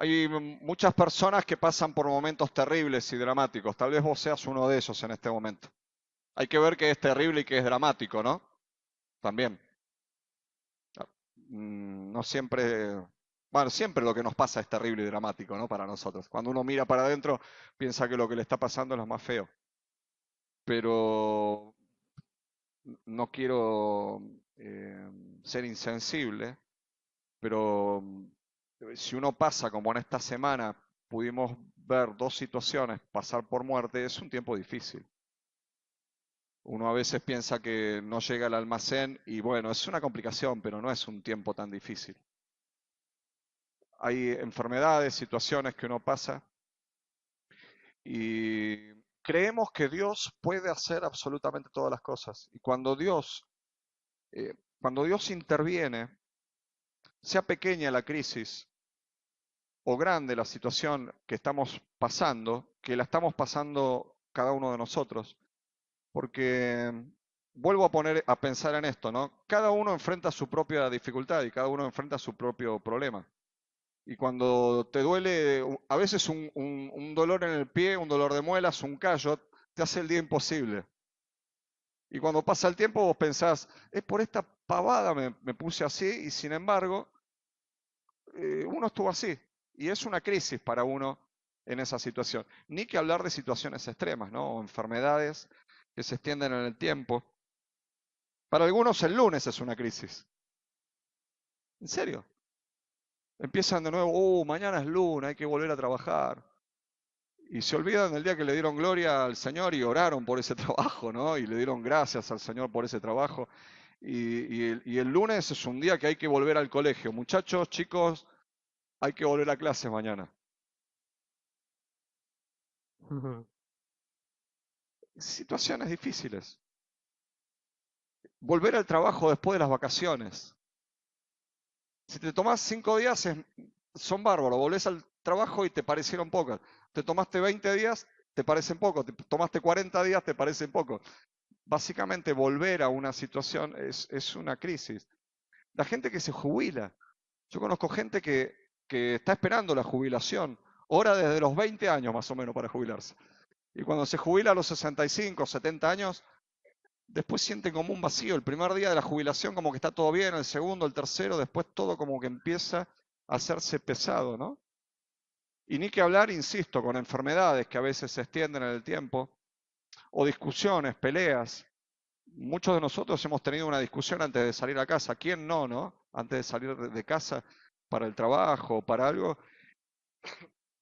Hay muchas personas que pasan por momentos terribles y dramáticos. Tal vez vos seas uno de esos en este momento. Hay que ver que es terrible y que es dramático, ¿no? También. No siempre, bueno, siempre lo que nos pasa es terrible y dramático, ¿no? Para nosotros. Cuando uno mira para adentro, piensa que lo que le está pasando es lo más feo. Pero no quiero ser insensible, pero si uno pasa como en esta semana, pudimos ver dos situaciones pasar por muerte, es un tiempo difícil. Uno a veces piensa que no llega al almacén y bueno, es una complicación, pero no es un tiempo tan difícil. Hay enfermedades, situaciones que uno pasa y creemos que Dios puede hacer absolutamente todas las cosas. Y cuando Dios interviene, sea pequeña la crisis o grande la situación que estamos pasando, que la estamos pasando cada uno de nosotros, porque vuelvo a pensar en esto, ¿no? Cada uno enfrenta su propia dificultad y cada uno enfrenta su propio problema. Y cuando te duele, a veces un dolor en el pie, un dolor de muelas, un callo, te hace el día imposible. Y cuando pasa el tiempo vos pensás, es por esta pavada me puse así y sin embargo uno estuvo así. Y es una crisis para uno en esa situación. Ni que hablar de situaciones extremas, ¿no? O enfermedades que se extienden en el tiempo. Para algunos el lunes es una crisis. ¿En serio? Empiezan de nuevo, mañana es lunes, hay que volver a trabajar. Y se olvidan del día que le dieron gloria al Señor y oraron por ese trabajo, ¿no? Y le dieron gracias al Señor por ese trabajo. Y el lunes es un día que hay que volver al colegio. Muchachos, chicos, hay que volver a clases mañana. Situaciones difíciles. Volver al trabajo después de las vacaciones. Si te tomás 5 días, son bárbaros. Volvés al trabajo y te parecieron pocos. Te tomaste 20 días, te parecen pocos. Te tomaste 40 días, te parecen pocos. Básicamente, volver a una situación es una crisis. La gente que se jubila. Yo conozco gente que está esperando la jubilación. Ora desde los 20 años más o menos para jubilarse. Y cuando se jubila a los 65, 70 años, después sienten como un vacío. El primer día de la jubilación como que está todo bien, el segundo, el tercero, después todo como que empieza a hacerse pesado, ¿no? Y ni que hablar, insisto, con enfermedades que a veces se extienden en el tiempo, o discusiones, peleas. Muchos de nosotros hemos tenido una discusión antes de salir a casa. ¿Quién no, no? Antes de salir de casa para el trabajo o para algo,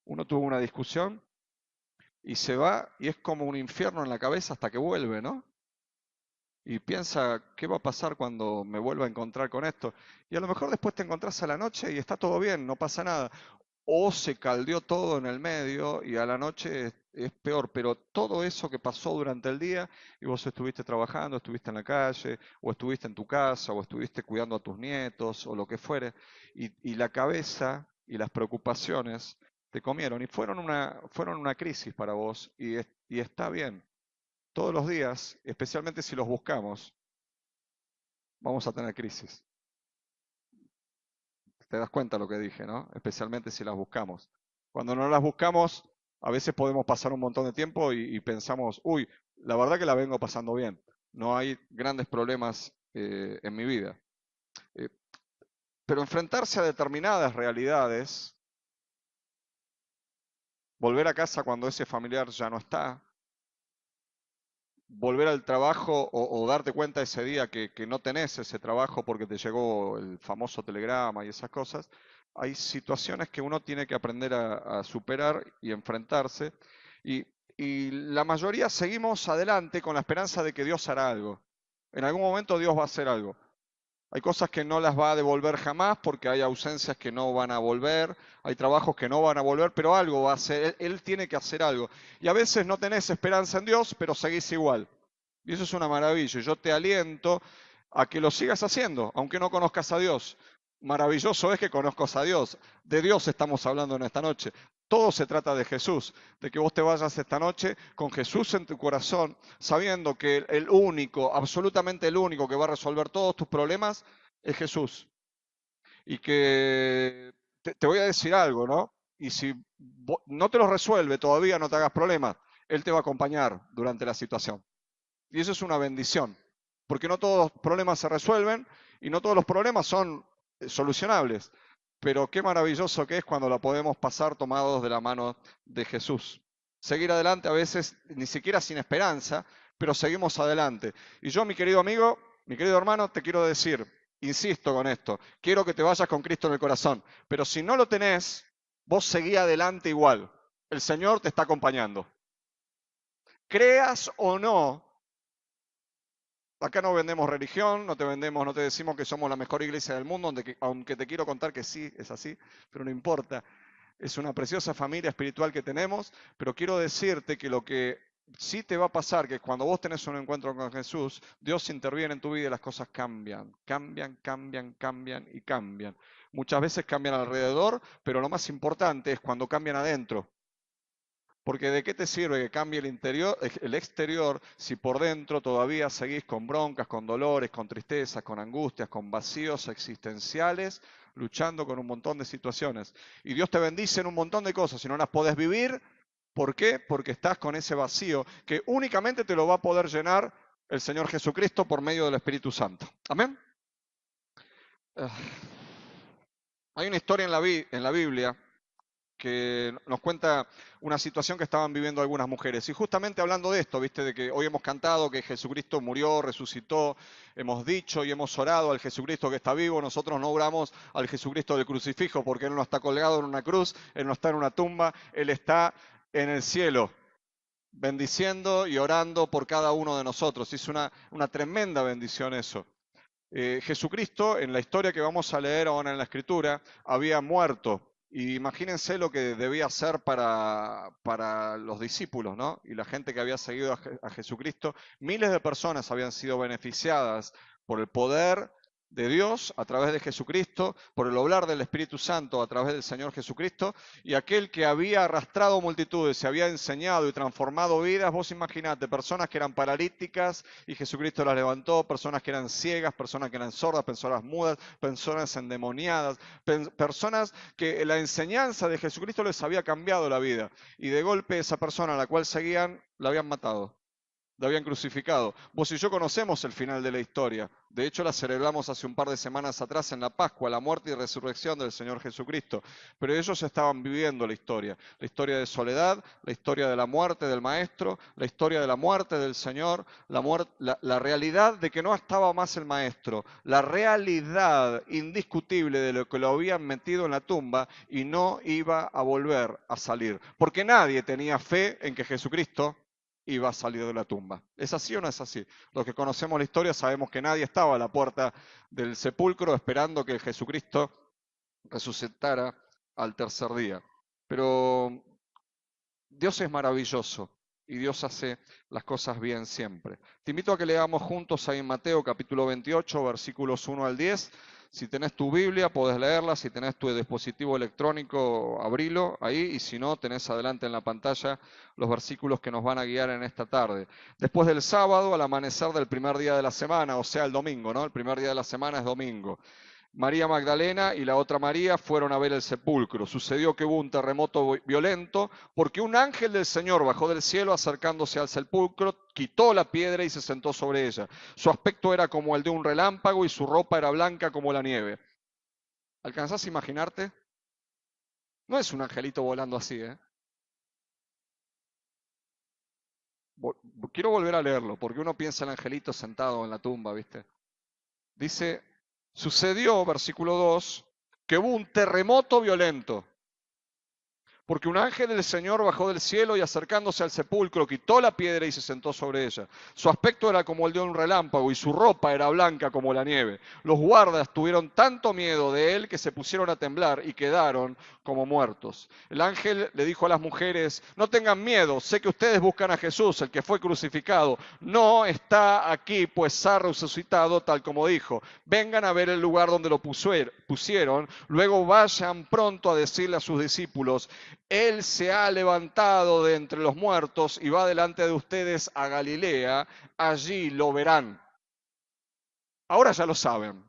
uno tuvo una discusión y se va y es como un infierno en la cabeza hasta que vuelve, ¿no? Y piensa, ¿qué va a pasar cuando me vuelva a encontrar con esto? Y a lo mejor después te encontrás a la noche y está todo bien, no pasa nada. O se caldeó todo en el medio y a la noche es peor, pero todo eso que pasó durante el día y vos estuviste trabajando, estuviste en la calle, o estuviste en tu casa, o estuviste cuidando a tus nietos, o lo que fuere, y la cabeza y las preocupaciones te comieron y fueron una crisis para vos y está bien. Todos los días, especialmente si los buscamos, vamos a tener crisis. Te das cuenta lo que dije, ¿no? Especialmente si las buscamos. Cuando no las buscamos, a veces podemos pasar un montón de tiempo y pensamos, uy, la verdad que la vengo pasando bien. No hay grandes problemas en mi vida. Eh, pero enfrentarse a determinadas realidades, volver a casa cuando ese familiar ya no está, volver al trabajo o darte cuenta ese día que no tenés ese trabajo porque te llegó el famoso telegrama y esas cosas, hay situaciones que uno tiene que aprender a superar y enfrentarse. Y, y la mayoría seguimos adelante con la esperanza de que Dios hará algo. En algún momento Dios va a hacer algo. Hay cosas que no las va a devolver jamás porque hay ausencias que no van a volver, hay trabajos que no van a volver, pero algo va a hacer, él tiene que hacer algo. Y a veces no tenés esperanza en Dios, pero seguís igual. Y eso es una maravilla. Y yo te aliento a que lo sigas haciendo, aunque no conozcas a Dios. Maravilloso es que conozcas a Dios. De Dios estamos hablando en esta noche. Todo se trata de Jesús, de que vos te vayas esta noche con Jesús en tu corazón, sabiendo que el único, absolutamente el único que va a resolver todos tus problemas es Jesús. Y que te voy a decir algo, ¿no? y si no te los resuelve, todavía no te hagas problemas, Él te va a acompañar durante la situación. Y eso es una bendición, porque no todos los problemas se resuelven y no todos los problemas son solucionables. Pero qué maravilloso que es cuando la podemos pasar tomados de la mano de Jesús. Seguir adelante a veces ni siquiera sin esperanza, pero seguimos adelante. Y yo, mi querido amigo, mi querido hermano, te quiero decir, insisto con esto, quiero que te vayas con Cristo en el corazón, pero si no lo tenés, vos seguí adelante igual. El Señor te está acompañando. Creas o no, acá no vendemos religión, no te decimos que somos la mejor iglesia del mundo, aunque te quiero contar que sí, es así, pero no importa. Es una preciosa familia espiritual que tenemos, pero quiero decirte que lo que sí te va a pasar, que cuando vos tenés un encuentro con Jesús, Dios interviene en tu vida y las cosas cambian, cambian, cambian, cambian y cambian. Muchas veces cambian alrededor, pero lo más importante es cuando cambian adentro. Porque ¿de qué te sirve que cambie el exterior, si por dentro todavía seguís con broncas, con dolores, con tristezas, con angustias, con vacíos existenciales, luchando con un montón de situaciones? Y Dios te bendice en un montón de cosas, si no las podés vivir, ¿por qué? Porque estás con ese vacío que únicamente te lo va a poder llenar el Señor Jesucristo por medio del Espíritu Santo. Amén. Hay una historia en la Biblia que nos cuenta una situación que estaban viviendo algunas mujeres. Y justamente hablando de esto, viste, de que hoy hemos cantado que Jesucristo murió, resucitó, hemos dicho y hemos orado al Jesucristo que está vivo. Nosotros no oramos al Jesucristo del crucifijo porque Él no está colgado en una cruz, Él no está en una tumba, Él está en el cielo, bendiciendo y orando por cada uno de nosotros. Es una tremenda bendición eso. Jesucristo, en la historia que vamos a leer ahora en la Escritura, había muerto. Y imagínense lo que debía ser para los discípulos, ¿no? Y la gente que había seguido a Jesucristo. Miles de personas habían sido beneficiadas por el poder de Dios a través de Jesucristo, por el obrar del Espíritu Santo a través del Señor Jesucristo, y aquel que había arrastrado multitudes, se había enseñado y transformado vidas. Vos imaginate, personas que eran paralíticas y Jesucristo las levantó, personas que eran ciegas, personas que eran sordas, personas mudas, personas endemoniadas, personas que la enseñanza de Jesucristo les había cambiado la vida, y de golpe esa persona a la cual seguían la habían matado. Lo habían crucificado. Vos y yo conocemos el final de la historia. De hecho, la celebramos hace un par de semanas atrás en la Pascua, la muerte y resurrección del Señor Jesucristo. Pero ellos estaban viviendo la historia de soledad, la historia de la muerte del Maestro, la historia de la muerte del Señor, la realidad de que no estaba más el Maestro, la realidad indiscutible de lo que lo habían metido en la tumba y no iba a volver a salir. Porque nadie tenía fe en que Jesucristo iba a salir de la tumba. ¿Es así o no es así? Los que conocemos la historia sabemos que nadie estaba a la puerta del sepulcro esperando que Jesucristo resucitara al tercer día. Pero Dios es maravilloso y Dios hace las cosas bien siempre. Te invito a que leamos juntos ahí en Mateo capítulo 28, versículos 1 al 10. Si tenés tu Biblia, podés leerla. Si tenés tu dispositivo electrónico, abrilo ahí. Y si no, tenés adelante en la pantalla los versículos que nos van a guiar en esta tarde. Después del sábado, al amanecer del primer día de la semana, o sea, el domingo, ¿no? El primer día de la semana es domingo. María Magdalena y la otra María fueron a ver el sepulcro. Sucedió que hubo un terremoto violento porque un ángel del Señor bajó del cielo acercándose al sepulcro, quitó la piedra y se sentó sobre ella. Su aspecto era como el de un relámpago y su ropa era blanca como la nieve. ¿Alcanzás a imaginarte? No es un angelito volando así, ¿eh? Quiero volver a leerlo porque uno piensa el angelito sentado en la tumba, ¿viste? Dice, sucedió, versículo 2, que hubo un terremoto violento, porque un ángel del Señor bajó del cielo y acercándose al sepulcro quitó la piedra y se sentó sobre ella. Su aspecto era como el de un relámpago y su ropa era blanca como la nieve. Los guardas tuvieron tanto miedo de él que se pusieron a temblar y quedaron como muertos. El ángel le dijo a las mujeres, no tengan miedo, sé que ustedes buscan a Jesús, el que fue crucificado. No está aquí, pues ha resucitado tal como dijo. Vengan a ver el lugar donde lo pusieron, luego vayan pronto a decirle a sus discípulos, Él se ha levantado de entre los muertos y va delante de ustedes a Galilea, allí lo verán. Ahora ya lo saben.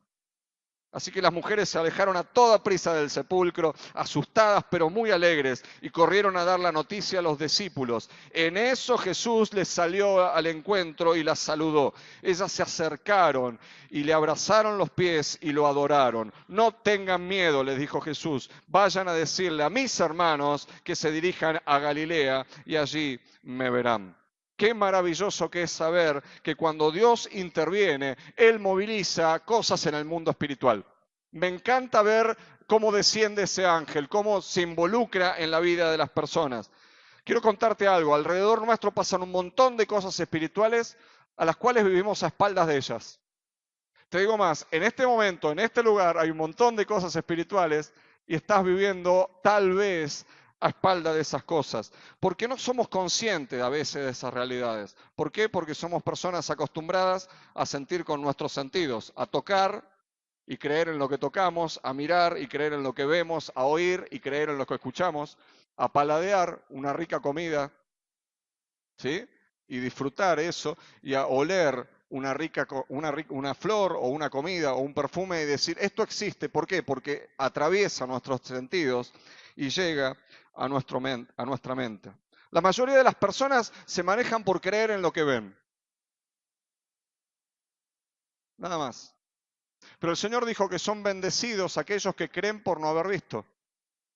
Así que las mujeres se alejaron a toda prisa del sepulcro, asustadas pero muy alegres, y corrieron a dar la noticia a los discípulos. En eso Jesús les salió al encuentro y las saludó. Ellas se acercaron y le abrazaron los pies y lo adoraron. No tengan miedo, les dijo Jesús. Vayan a decirle a mis hermanos que se dirijan a Galilea y allí me verán. Qué maravilloso que es saber que cuando Dios interviene, Él moviliza cosas en el mundo espiritual. Me encanta ver cómo desciende ese ángel, cómo se involucra en la vida de las personas. Quiero contarte algo, alrededor nuestro pasan un montón de cosas espirituales a las cuales vivimos a espaldas de ellas. Te digo más, en este momento, en este lugar, hay un montón de cosas espirituales y estás viviendo tal vez a espalda de esas cosas. Porque no somos conscientes a veces de esas realidades. ¿Por qué? Porque somos personas acostumbradas a sentir con nuestros sentidos, a tocar y creer en lo que tocamos, a mirar y creer en lo que vemos, a oír y creer en lo que escuchamos, a paladear una rica comida, ¿sí? Y disfrutar eso y a oler una flor o una comida o un perfume y decir, esto existe. ¿Por qué? Porque atraviesa nuestros sentidos y llega a nuestra mente. La mayoría de las personas se manejan por creer en lo que ven. Nada más. Pero el Señor dijo que son bendecidos aquellos que creen por no haber visto.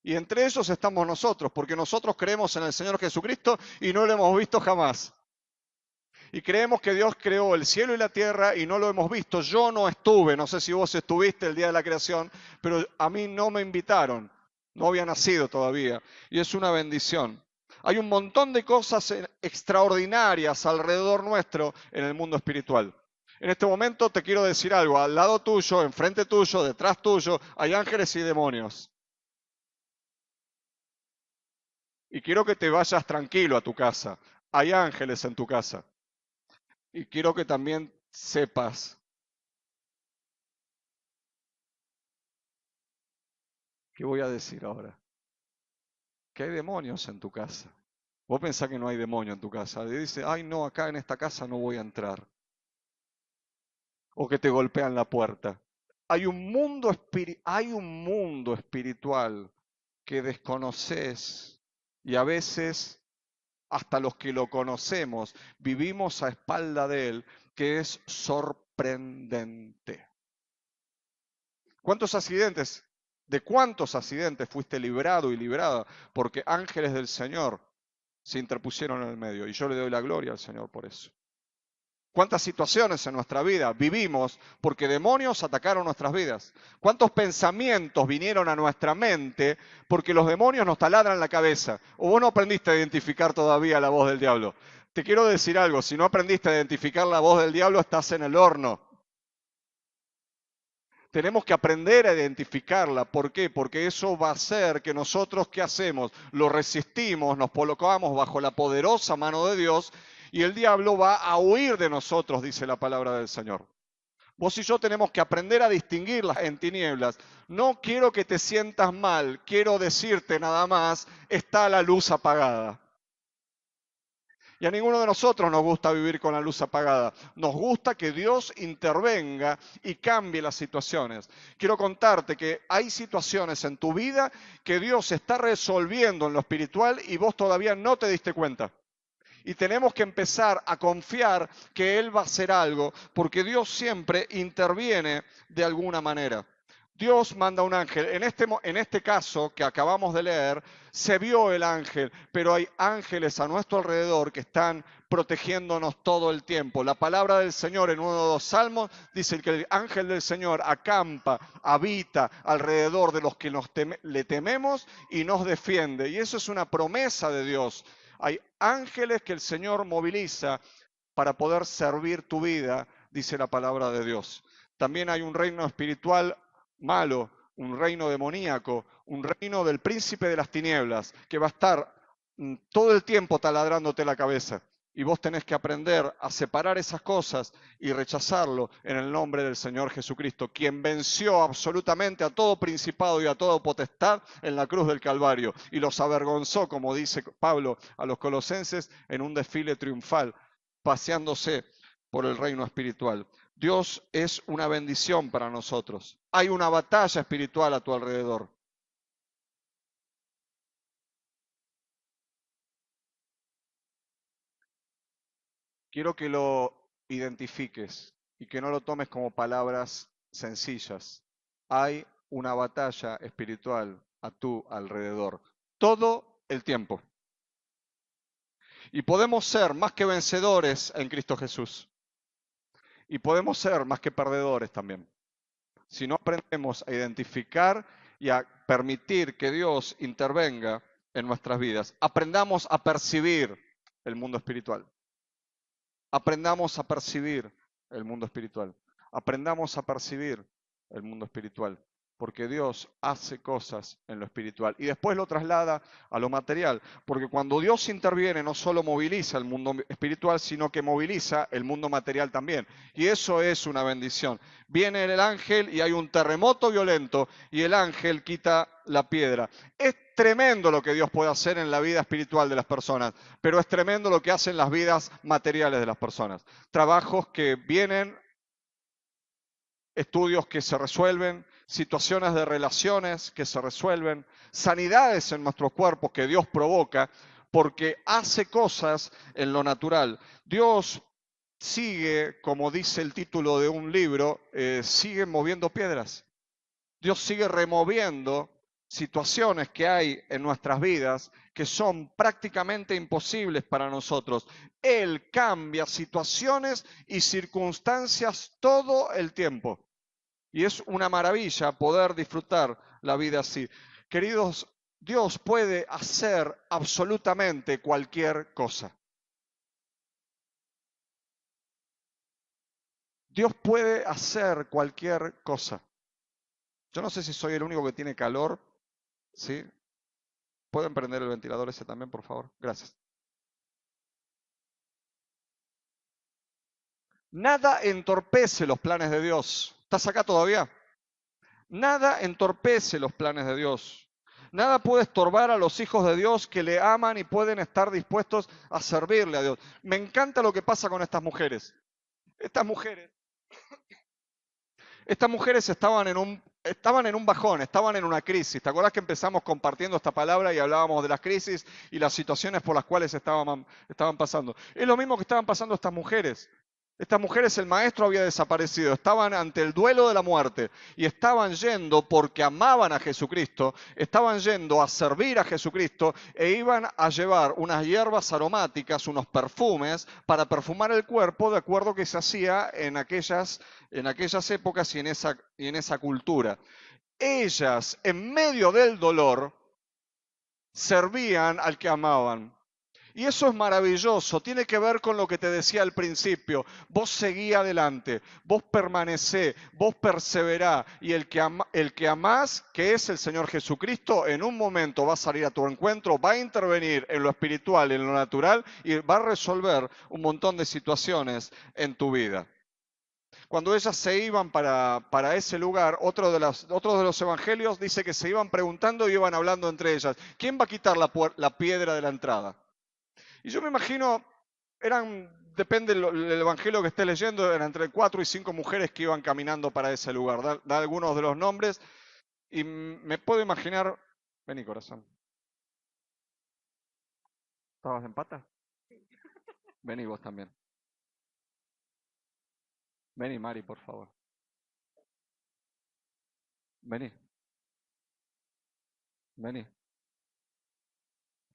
Y entre ellos estamos nosotros, porque nosotros creemos en el Señor Jesucristo y no lo hemos visto jamás. Y creemos que Dios creó el cielo y la tierra y no lo hemos visto. Yo no estuve, no sé si vos estuviste el día de la creación, pero a mí no me invitaron. No había nacido todavía. Y es una bendición. Hay un montón de cosas extraordinarias alrededor nuestro en el mundo espiritual. En este momento te quiero decir algo. Al lado tuyo, enfrente tuyo, detrás tuyo, hay ángeles y demonios. Y quiero que te vayas tranquilo a tu casa. Hay ángeles en tu casa. Y quiero que también sepas qué voy a decir ahora. Que hay demonios en tu casa. Vos pensás que no hay demonio en tu casa. Y dice, ay no, acá en esta casa no voy a entrar. O que te golpean la puerta. Hay un mundo espiritual que desconoces y a veces hasta los que lo conocemos vivimos a espalda de él, que es sorprendente. ¿De cuántos accidentes fuiste librado y librada? Porque ángeles del Señor se interpusieron en el medio y yo le doy la gloria al Señor por eso. ¿Cuántas situaciones en nuestra vida vivimos porque demonios atacaron nuestras vidas? ¿Cuántos pensamientos vinieron a nuestra mente porque los demonios nos taladran la cabeza? ¿O vos no aprendiste a identificar todavía la voz del diablo? Te quiero decir algo, si no aprendiste a identificar la voz del diablo, estás en el horno. Tenemos que aprender a identificarla. ¿Por qué? Porque eso va a hacer que nosotros, ¿qué hacemos? Lo resistimos, nos colocamos bajo la poderosa mano de Dios y el diablo va a huir de nosotros, dice la palabra del Señor. Vos y yo tenemos que aprender a distinguirlas en tinieblas. No quiero que te sientas mal, quiero decirte nada más, está la luz apagada. Y a ninguno de nosotros nos gusta vivir con la luz apagada. Nos gusta que Dios intervenga y cambie las situaciones. Quiero contarte que hay situaciones en tu vida que Dios está resolviendo en lo espiritual y vos todavía no te diste cuenta. Y tenemos que empezar a confiar que Él va a hacer algo, porque Dios siempre interviene de alguna manera. Dios manda un ángel. En este caso que acabamos de leer, se vio el ángel, pero hay ángeles a nuestro alrededor que están protegiéndonos todo el tiempo. La palabra del Señor en uno de los salmos dice que el ángel del Señor acampa, habita alrededor de los que le tememos y nos defiende. Y eso es una promesa de Dios. Hay ángeles que el Señor moviliza para poder servir tu vida, dice la palabra de Dios. También hay un reino espiritual malo, un reino demoníaco, un reino del príncipe de las tinieblas, que va a estar todo el tiempo taladrándote la cabeza. Y vos tenés que aprender a separar esas cosas y rechazarlo en el nombre del Señor Jesucristo, quien venció absolutamente a todo principado y a toda potestad en la cruz del Calvario y los avergonzó, como dice Pablo a los colosenses, en un desfile triunfal, paseándose por el reino espiritual. Dios es una bendición para nosotros. hay una batalla espiritual a tu alrededor. Quiero que lo identifiques y que no lo tomes como palabras sencillas. Hay una batalla espiritual a tu alrededor todo el tiempo. Y podemos ser más que vencedores en Cristo Jesús. Y podemos ser más que perdedores también. Si no aprendemos a identificar y a permitir que Dios intervenga en nuestras vidas, aprendamos a percibir el mundo espiritual. Aprendamos a percibir el mundo espiritual. Aprendamos a percibir el mundo espiritual. Porque Dios hace cosas en lo espiritual y después lo traslada a lo material. Porque cuando Dios interviene no solo moviliza el mundo espiritual, sino que moviliza el mundo material también. Y eso es una bendición. Viene el ángel y hay un terremoto violento y el ángel quita la piedra. Es tremendo lo que Dios puede hacer en la vida espiritual de las personas, pero es tremendo lo que hace en las vidas materiales de las personas. Trabajos que vienen, estudios que se resuelven, situaciones de relaciones que se resuelven, sanidades en nuestros cuerpos que Dios provoca porque hace cosas en lo natural. Dios sigue, como dice el título de un libro, sigue moviendo piedras. Dios sigue removiendo situaciones que hay en nuestras vidas que son prácticamente imposibles para nosotros. Él cambia situaciones y circunstancias todo el tiempo. Y es una maravilla poder disfrutar la vida así. Queridos, Dios puede hacer absolutamente cualquier cosa. Dios puede hacer cualquier cosa. Yo no sé si soy el único que tiene calor, ¿sí? ¿Pueden prender el ventilador ese también, por favor? Gracias. Nada entorpece los planes de Dios. ¿Estás acá todavía? Nada entorpece los planes de Dios. Nada puede estorbar a los hijos de Dios que le aman y pueden estar dispuestos a servirle a Dios. Me encanta lo que pasa con estas mujeres. Estas mujeres estaban en un bajón, estaban en una crisis. ¿Te acordás que empezamos compartiendo esta palabra y hablábamos de las crisis y las situaciones por las cuales estaban pasando? Es lo mismo que estaban pasando estas mujeres. Estas mujeres, el maestro había desaparecido, estaban ante el duelo de la muerte y estaban yendo porque amaban a Jesucristo, estaban yendo a servir a Jesucristo e iban a llevar unas hierbas aromáticas, unos perfumes para perfumar el cuerpo de acuerdo que se hacía en aquellas épocas y en esa cultura. Ellas, en medio del dolor, servían al que amaban. Y eso es maravilloso, tiene que ver con lo que te decía al principio. Vos seguí adelante, vos permanecé, vos perseverá. Y el que amás, que es el Señor Jesucristo, en un momento va a salir a tu encuentro, va a intervenir en lo espiritual, en lo natural y va a resolver un montón de situaciones en tu vida. Cuando ellas se iban para ese lugar, otro de los evangelios dice que se iban preguntando y iban hablando entre ellas. ¿Quién va a quitar la piedra de la entrada? Y yo me imagino, depende del evangelio que estés leyendo, eran entre 4 y 5 mujeres que iban caminando para ese lugar. Da algunos de los nombres y me puedo imaginar. Vení, corazón. ¿Estabas en pata? Vení vos también. Vení, Mari, por favor. Vení. Vení.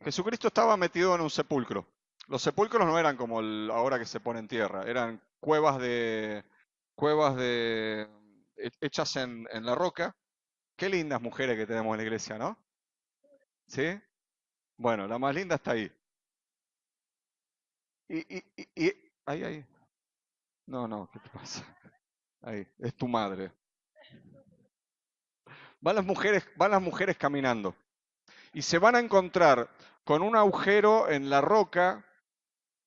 Jesucristo estaba metido en un sepulcro. Los sepulcros no eran como ahora que se pone en tierra, eran cuevas hechas en la roca. Qué lindas mujeres que tenemos en la iglesia, ¿no? ¿Sí? Bueno, la más linda está ahí. Ahí. No, ¿qué te pasa? Ahí, es tu madre. Van las mujeres caminando y se van a encontrar con un agujero en la roca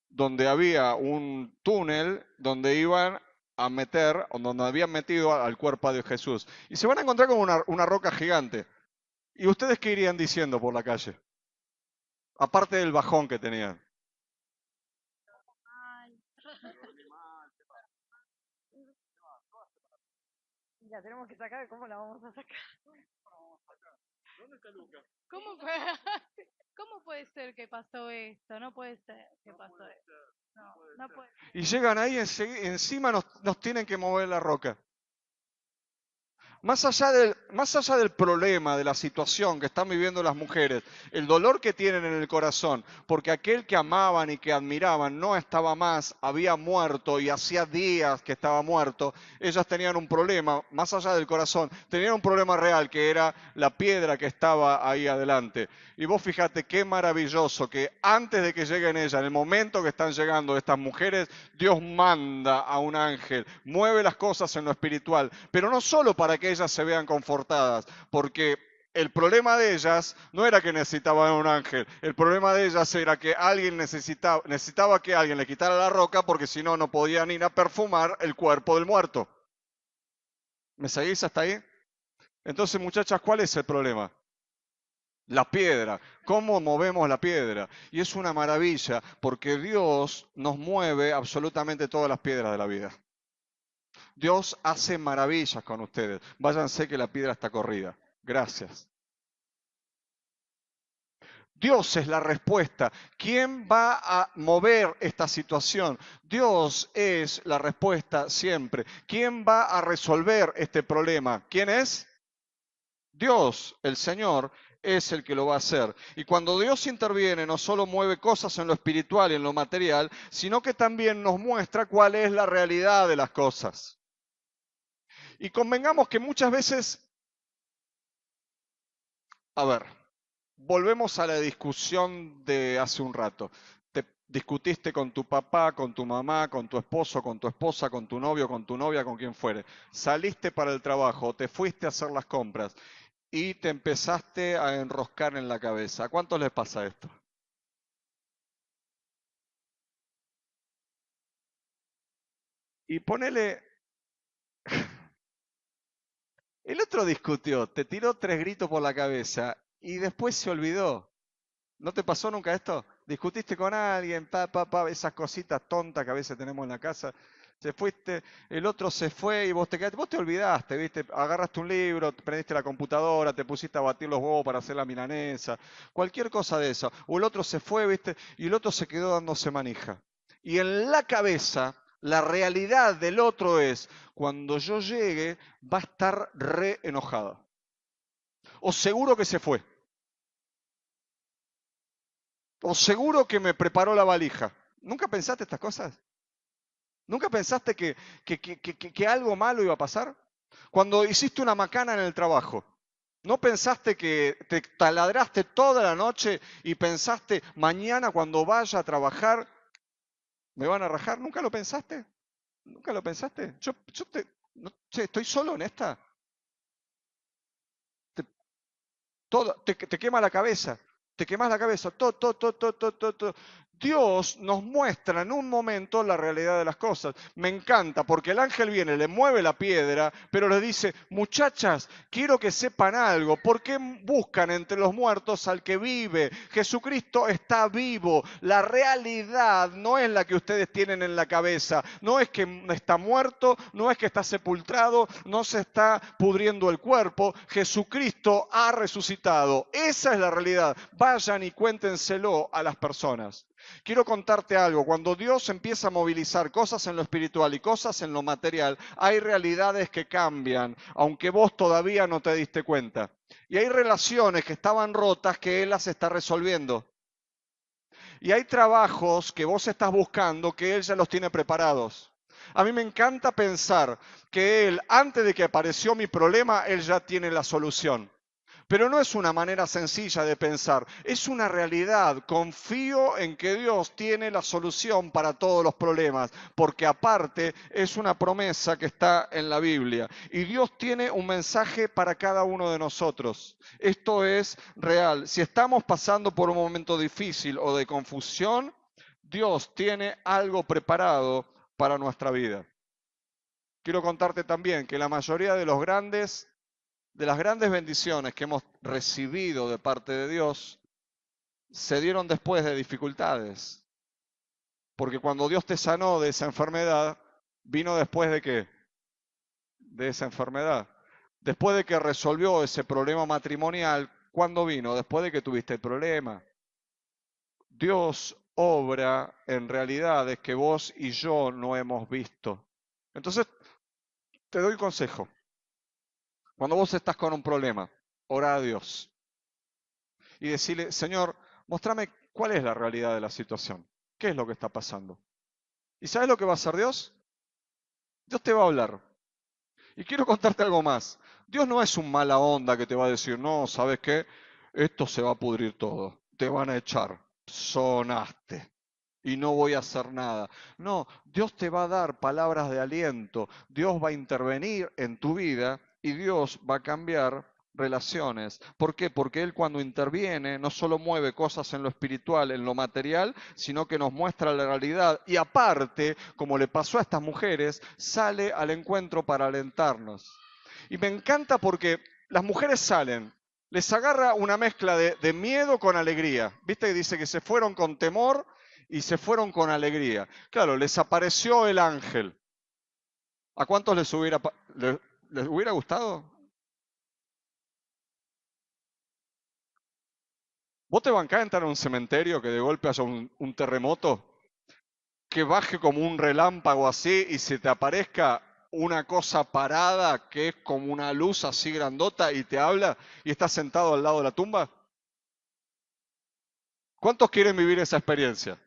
donde había un túnel donde iban a meter, o donde habían metido al cuerpo de Jesús. Y se van a encontrar con una roca gigante. ¿Y ustedes qué irían diciendo por la calle? Aparte del bajón que tenían. La tenemos que sacar, ¿cómo la vamos a sacar? ¿Dónde está Lucas? ¿Cómo puede ser que pasó esto? No puede ser que pasó esto. No puede ser. Y llegan ahí, encima nos tienen que mover la roca. Más allá del problema, de la situación que están viviendo las mujeres, el dolor que tienen en el corazón, porque aquel que amaban y que admiraban no estaba más, había muerto y hacía días que estaba muerto, ellas tenían un problema, más allá del corazón, tenían un problema real, que era la piedra que estaba ahí adelante. Y vos fíjate qué maravilloso que antes de que lleguen ellas, en el momento que están llegando estas mujeres, Dios manda a un ángel, mueve las cosas en lo espiritual, pero no solo para que ellas se vean confortadas, porque el problema de ellas no era que necesitaban un ángel, el problema de ellas era que alguien necesitaba que alguien le quitara la roca, porque si no, no podían ir a perfumar el cuerpo del muerto. ¿Me seguís hasta ahí? Entonces, muchachas, ¿cuál es el problema? La piedra, cómo movemos la piedra. Y es una maravilla porque Dios nos mueve absolutamente todas las piedras de la vida. Dios hace maravillas con ustedes. Váyanse que la piedra está corrida. Gracias. Dios es la respuesta. ¿Quién va a mover esta situación? Dios es la respuesta siempre. ¿Quién va a resolver este problema? ¿Quién es? Dios, el Señor, es el que lo va a hacer. Y cuando Dios interviene, no solo mueve cosas en lo espiritual y en lo material, sino que también nos muestra cuál es la realidad de las cosas. Y convengamos que muchas veces, a ver, volvemos a la discusión de hace un rato. Te discutiste con tu papá, con tu mamá, con tu esposo, con tu esposa, con tu novio, con tu novia, con quien fuere. Saliste para el trabajo, te fuiste a hacer las compras y te empezaste a enroscar en la cabeza. ¿A cuántos les pasa esto? Y ponele, el otro discutió, te tiró 3 gritos por la cabeza y después se olvidó. ¿No te pasó nunca esto? Discutiste con alguien, esas cositas tontas que a veces tenemos en la casa. Se fuiste, el otro se fue y vos te quedaste, vos te olvidaste, ¿viste? Agarraste un libro, prendiste la computadora, te pusiste a batir los huevos para hacer la milanesa, cualquier cosa de eso. O el otro se fue, ¿viste? Y el otro se quedó dándose manija. Y en la cabeza, la realidad del otro es, cuando yo llegue, va a estar re enojado. O seguro que se fue. O seguro que me preparó la valija. ¿Nunca pensaste estas cosas? ¿Nunca pensaste que algo malo iba a pasar? Cuando hiciste una macana en el trabajo, ¿no pensaste que te taladraste toda la noche y pensaste, mañana cuando vaya a trabajar, me van a rajar? ¿Nunca lo pensaste? ¿Nunca lo pensaste? Che, estoy solo en esta. Te quema la cabeza. Te quemas la cabeza. Todo. Dios nos muestra en un momento la realidad de las cosas. Me encanta porque el ángel viene, le mueve la piedra, pero le dice, muchachas, quiero que sepan algo. ¿Por qué buscan entre los muertos al que vive? Jesucristo está vivo. La realidad no es la que ustedes tienen en la cabeza. No es que está muerto, no es que está sepultado, no se está pudriendo el cuerpo. Jesucristo ha resucitado. Esa es la realidad. Vayan y cuéntenselo a las personas. Quiero contarte algo, cuando Dios empieza a movilizar cosas en lo espiritual y cosas en lo material, hay realidades que cambian, aunque vos todavía no te diste cuenta. Y hay relaciones que estaban rotas que Él las está resolviendo. Y hay trabajos que vos estás buscando que Él ya los tiene preparados. A mí me encanta pensar que Él, antes de que apareció mi problema, Él ya tiene la solución. Pero no es una manera sencilla de pensar, es una realidad. Confío en que Dios tiene la solución para todos los problemas, porque aparte es una promesa que está en la Biblia. Y Dios tiene un mensaje para cada uno de nosotros. Esto es real. Si estamos pasando por un momento difícil o de confusión, Dios tiene algo preparado para nuestra vida. Quiero contarte también que la mayoría de las grandes bendiciones que hemos recibido de parte de Dios se dieron después de dificultades. Porque cuando Dios te sanó de esa enfermedad, vino después de qué? de esa enfermedad. Después de que resolvió ese problema matrimonial, ¿cuándo vino? Después de que tuviste el problema. Dios obra en realidades que vos y yo no hemos visto. Entonces, te doy consejo. Cuando vos estás con un problema, ora a Dios y decirle, Señor, mostrame cuál es la realidad de la situación. ¿Qué es lo que está pasando? ¿Y sabes lo que va a hacer Dios? Dios te va a hablar. Y quiero contarte algo más. Dios no es un mala onda que te va a decir, no, ¿sabes qué? Esto se va a pudrir todo. Te van a echar. Sonaste. Y no voy a hacer nada. No, Dios te va a dar palabras de aliento. Dios va a intervenir en tu vida y Dios va a cambiar relaciones. ¿Por qué? Porque Él cuando interviene no solo mueve cosas en lo espiritual, en lo material, sino que nos muestra la realidad y aparte, como le pasó a estas mujeres, sale al encuentro para alentarnos. Y me encanta porque las mujeres salen, les agarra una mezcla de miedo con alegría. ¿Viste que dice que se fueron con temor y se fueron con alegría? Claro, les apareció el ángel. ¿A cuántos les hubiera gustado? ¿Vos te bancás entrar a un cementerio que de golpe haya un terremoto? Que baje como un relámpago así y se te aparezca una cosa parada que es como una luz así grandota y te habla y estás sentado al lado de la tumba? ¿Cuántos quieren vivir esa experiencia?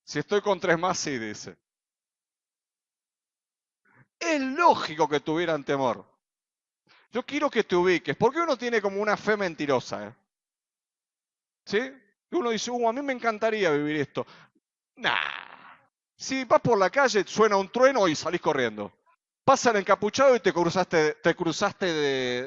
Si estoy con tres más, sí, dice. Es lógico que tuvieran temor. Yo quiero que te ubiques, porque uno tiene como una fe mentirosa, ¿eh? ¿Sí? Y uno dice, a mí me encantaría vivir esto. Nah. Si vas por la calle, suena un trueno y salís corriendo. Pasa el encapuchado y te cruzaste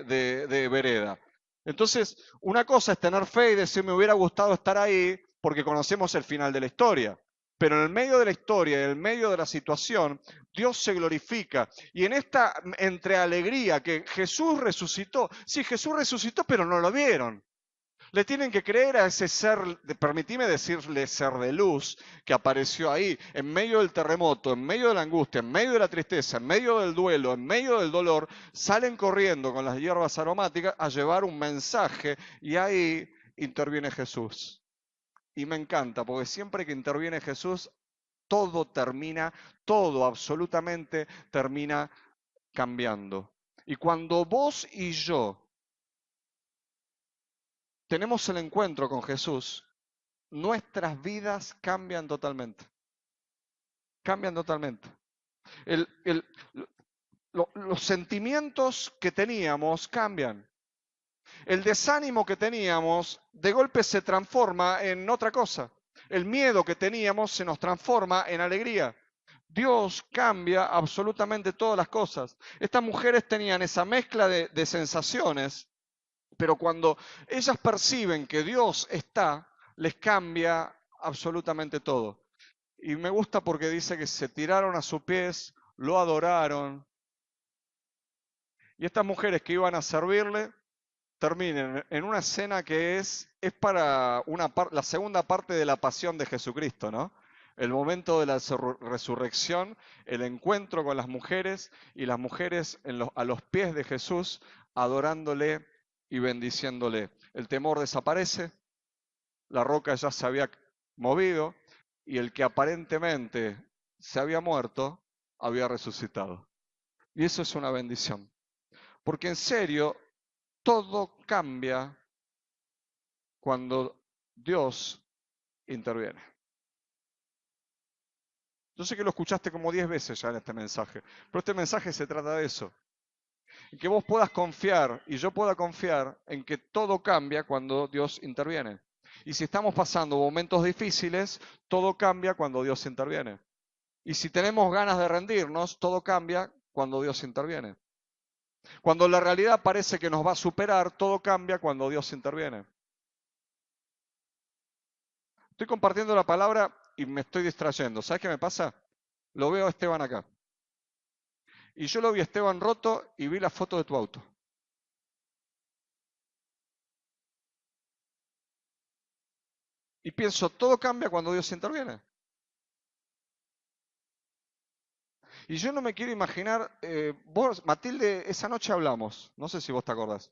de vereda. Entonces, una cosa es tener fe y decir, me hubiera gustado estar ahí porque conocemos el final de la historia. Pero en el medio de la historia, en el medio de la situación, Dios se glorifica. Y en esta entre alegría que Jesús resucitó, sí, Jesús resucitó, pero no lo vieron. Le tienen que creer a ese ser, permitime decirle ser de luz, que apareció ahí, en medio del terremoto, en medio de la angustia, en medio de la tristeza, en medio del duelo, en medio del dolor, salen corriendo con las hierbas aromáticas a llevar un mensaje y ahí interviene Jesús. Y me encanta, porque siempre que interviene Jesús, todo absolutamente termina cambiando. Y cuando vos y yo tenemos el encuentro con Jesús, nuestras vidas cambian totalmente. Cambian totalmente. El- el- los sentimientos que teníamos cambian. El desánimo que teníamos de golpe se transforma en otra cosa. El miedo que teníamos se nos transforma en alegría. Dios cambia absolutamente todas las cosas. Estas mujeres tenían esa mezcla de sensaciones, pero cuando ellas perciben que Dios está, les cambia absolutamente todo. Y me gusta porque dice que se tiraron a sus pies, lo adoraron. Y estas mujeres que iban a servirle terminen en una escena que es para la segunda parte de la pasión de Jesucristo, ¿no? El momento de la resurrección, el encuentro con las mujeres y las mujeres a los pies de Jesús adorándole y bendiciéndole. El temor desaparece, la roca ya se había movido y el que aparentemente se había muerto había resucitado. Y eso es una bendición. Porque en serio, todo cambia cuando Dios interviene. Yo sé que lo escuchaste como 10 veces ya en este mensaje, pero este mensaje se trata de eso. En que vos puedas confiar y yo pueda confiar en que todo cambia cuando Dios interviene. Y si estamos pasando momentos difíciles, todo cambia cuando Dios interviene. Y si tenemos ganas de rendirnos, todo cambia cuando Dios interviene. Cuando la realidad parece que nos va a superar, todo cambia cuando Dios interviene. Estoy compartiendo la palabra y me estoy distrayendo. ¿Sabes qué me pasa? Lo veo a Esteban acá. Y yo lo vi a Esteban roto y vi la foto de tu auto. Y pienso, todo cambia cuando Dios interviene. Y yo no me quiero imaginar, vos, Matilde, esa noche hablamos, no sé si vos te acordás.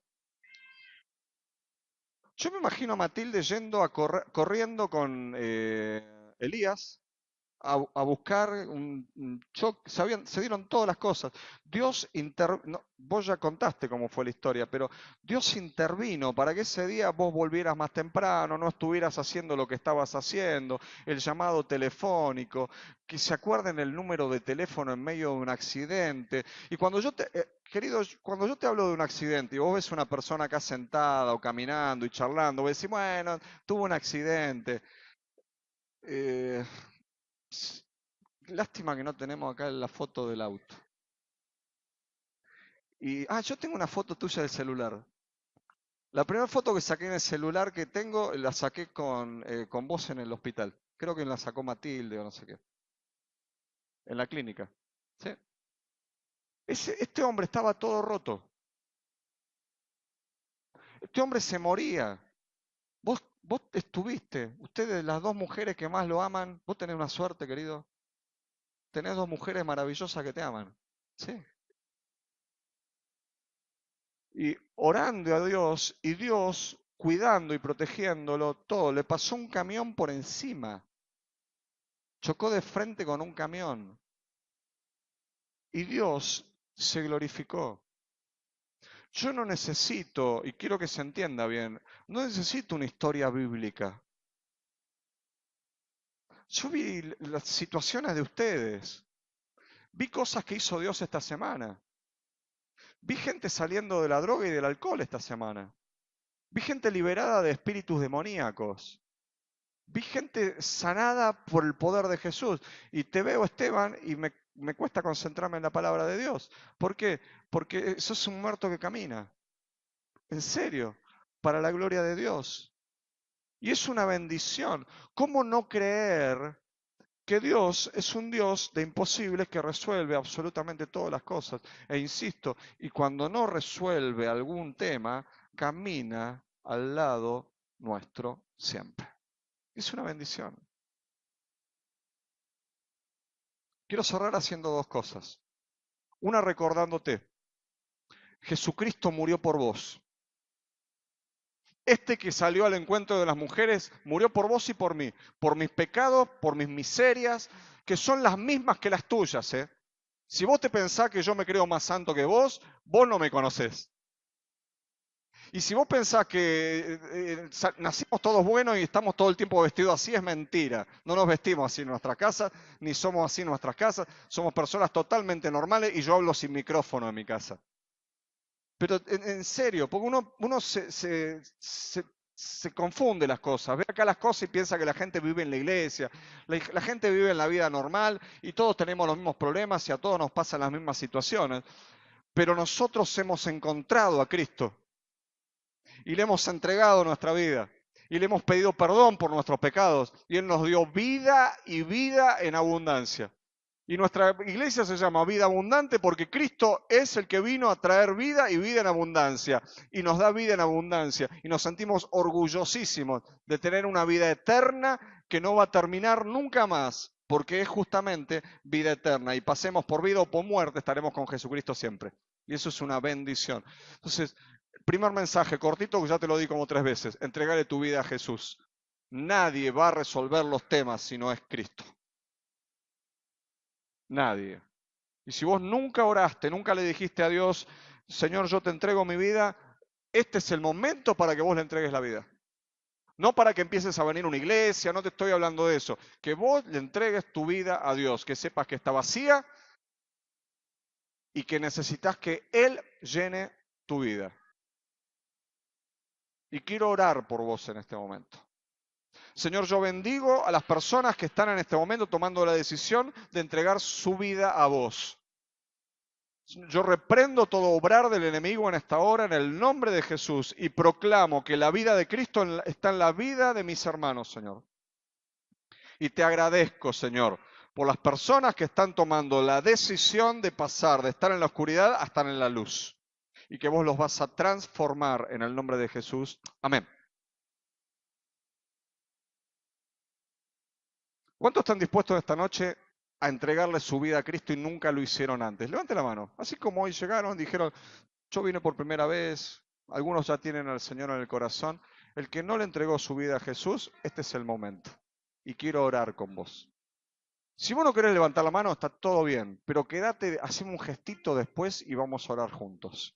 Yo me imagino a Matilde yendo corriendo con Elías a buscar un choque, se dieron todas las cosas. Vos ya contaste cómo fue la historia, pero Dios intervino para que ese día vos volvieras más temprano, no estuvieras haciendo lo que estabas haciendo, el llamado telefónico, que se acuerden el número de teléfono en medio de un accidente. Y cuando queridos, cuando yo te hablo de un accidente y vos ves una persona acá sentada o caminando y charlando, vos decís, bueno, tuvo un accidente. Eh, Lástima que no tenemos acá la foto del auto. Yo tengo una foto tuya del celular. La primera foto que saqué en el celular que tengo, la saqué con vos en el hospital. Creo que la sacó Matilde o no sé qué. En la clínica. ¿Sí? Este hombre estaba todo roto. Este hombre se moría. Vos estuviste. Ustedes, las dos mujeres que más lo aman, vos tenés una suerte, querido. Tenés dos mujeres maravillosas que te aman. ¿Sí? Y orando a Dios y Dios cuidando y protegiéndolo todo. Le pasó un camión por encima. Chocó de frente con un camión. Y Dios se glorificó. Yo no necesito, y quiero que se entienda bien, no necesito una historia bíblica. Yo vi las situaciones de ustedes. Vi cosas que hizo Dios esta semana. Vi gente saliendo de la droga y del alcohol esta semana. Vi gente liberada de espíritus demoníacos. Vi gente sanada por el poder de Jesús. Y te veo, Esteban, y me cuesta concentrarme en la palabra de Dios. ¿Por qué? Porque sos un muerto que camina. En serio, para la gloria de Dios. Y es una bendición. ¿Cómo no creer que Dios es un Dios de imposibles que resuelve absolutamente todas las cosas? E insisto, y cuando no resuelve algún tema, camina al lado nuestro siempre. Es una bendición. Quiero cerrar haciendo dos cosas. Una, recordándote, Jesucristo murió por vos. Este que salió al encuentro de las mujeres murió por vos y por mí, por mis pecados, por mis miserias, que son las mismas que las tuyas. Si vos te pensás que yo me creo más santo que vos no me conocés. Y si vos pensás que nacimos todos buenos y estamos todo el tiempo vestidos así, es mentira. No nos vestimos así en nuestra casa, ni somos así en nuestras casas. Somos personas totalmente normales y yo hablo sin micrófono en mi casa. Pero en serio, porque uno se confunde las cosas. Ve acá las cosas y piensa que la gente vive en la iglesia. La gente vive en la vida normal y todos tenemos los mismos problemas y a todos nos pasan las mismas situaciones. Pero nosotros hemos encontrado a Cristo y le hemos entregado nuestra vida y le hemos pedido perdón por nuestros pecados y Él nos dio vida y vida en abundancia. Y nuestra iglesia se llama Vida Abundante porque Cristo es el que vino a traer vida y vida en abundancia. Y nos da vida en abundancia. Y nos sentimos orgullosísimos de tener una vida eterna que no va a terminar nunca más, porque es justamente vida eterna. Y pasemos por vida o por muerte, estaremos con Jesucristo siempre. Y eso es una bendición. Entonces, primer mensaje cortito, que ya te lo di como 3 veces. Entregale tu vida a Jesús. Nadie va a resolver los temas si no es Cristo. Nadie. Y si vos nunca oraste, nunca le dijiste a Dios, Señor, yo te entrego mi vida, este es el momento para que vos le entregues la vida. No para que empieces a venir a una iglesia, no te estoy hablando de eso. Que vos le entregues tu vida a Dios, que sepas que está vacía y que necesitas que Él llene tu vida. Y quiero orar por vos en este momento. Señor, yo bendigo a las personas que están en este momento tomando la decisión de entregar su vida a vos. Yo reprendo todo obrar del enemigo en esta hora en el nombre de Jesús y proclamo que la vida de Cristo está en la vida de mis hermanos, Señor. Y te agradezco, Señor, por las personas que están tomando la decisión de pasar de estar en la oscuridad a estar en la luz. Y que vos los vas a transformar en el nombre de Jesús. Amén. ¿Cuántos están dispuestos esta noche a entregarle su vida a Cristo y nunca lo hicieron antes? Levante la mano. Así como hoy llegaron, dijeron, yo vine por primera vez, algunos ya tienen al Señor en el corazón. El que no le entregó su vida a Jesús, este es el momento. Y quiero orar con vos. Si vos no querés levantar la mano, está todo bien, pero quédate, hacemos un gestito después y vamos a orar juntos.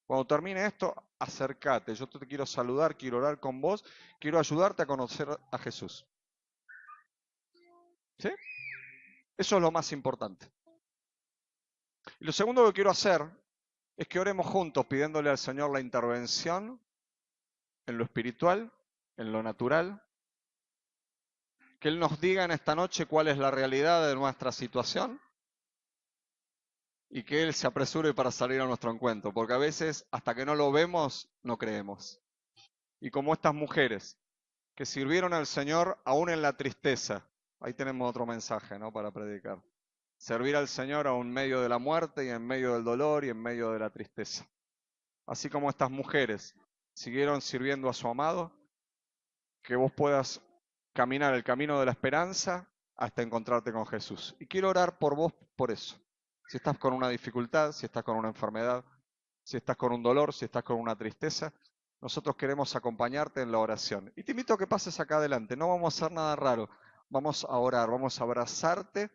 Cuando termine esto, acércate. Yo te quiero saludar, quiero orar con vos, quiero ayudarte a conocer a Jesús. ¿Sí? Eso es lo más importante. Y lo segundo que quiero hacer es que oremos juntos pidiéndole al Señor la intervención en lo espiritual, en lo natural, que Él nos diga en esta noche cuál es la realidad de nuestra situación y que Él se apresure para salir a nuestro encuentro, porque a veces hasta que no lo vemos, no creemos. Y como estas mujeres que sirvieron al Señor aún en la tristeza, ahí tenemos otro mensaje, ¿no?, para predicar. Servir al Señor aún en medio de la muerte y en medio del dolor y en medio de la tristeza. Así como estas mujeres siguieron sirviendo a su amado, que vos puedas caminar el camino de la esperanza hasta encontrarte con Jesús. Y quiero orar por vos por eso. Si estás con una dificultad, si estás con una enfermedad, si estás con un dolor, si estás con una tristeza, nosotros queremos acompañarte en la oración. Y te invito a que pases acá adelante. No vamos a hacer nada raro. Vamos a orar, vamos a abrazarte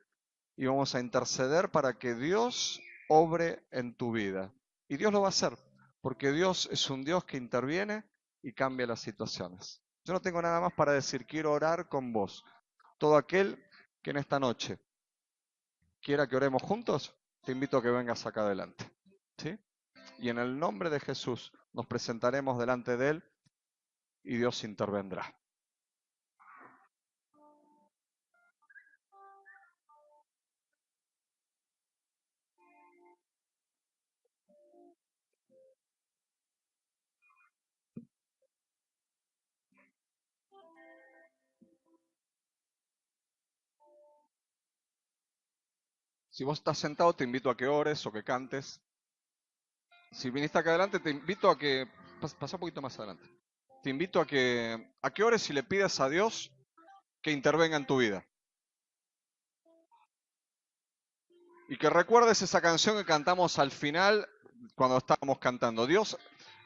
y vamos a interceder para que Dios obre en tu vida. Y Dios lo va a hacer, porque Dios es un Dios que interviene y cambia las situaciones. Yo no tengo nada más para decir, quiero orar con vos. Todo aquel que en esta noche quiera que oremos juntos, te invito a que vengas acá adelante. ¿Sí? Y en el nombre de Jesús nos presentaremos delante de Él y Dios intervendrá. Si vos estás sentado, te invito a que ores o que cantes. Si viniste acá adelante, te invito a que... Pasa un poquito más adelante. Te invito a que ores y le pidas a Dios que intervenga en tu vida. Y que recuerdes esa canción que cantamos al final cuando estábamos cantando. Dios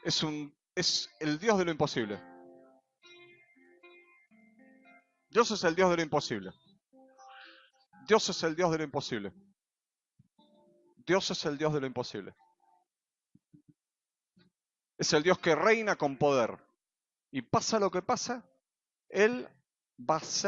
es el Dios de lo imposible. Dios es el Dios de lo imposible. Dios es el Dios de lo imposible. Dios es el Dios de lo imposible. Es el Dios que reina con poder. Y pasa lo que pasa, Él va a ser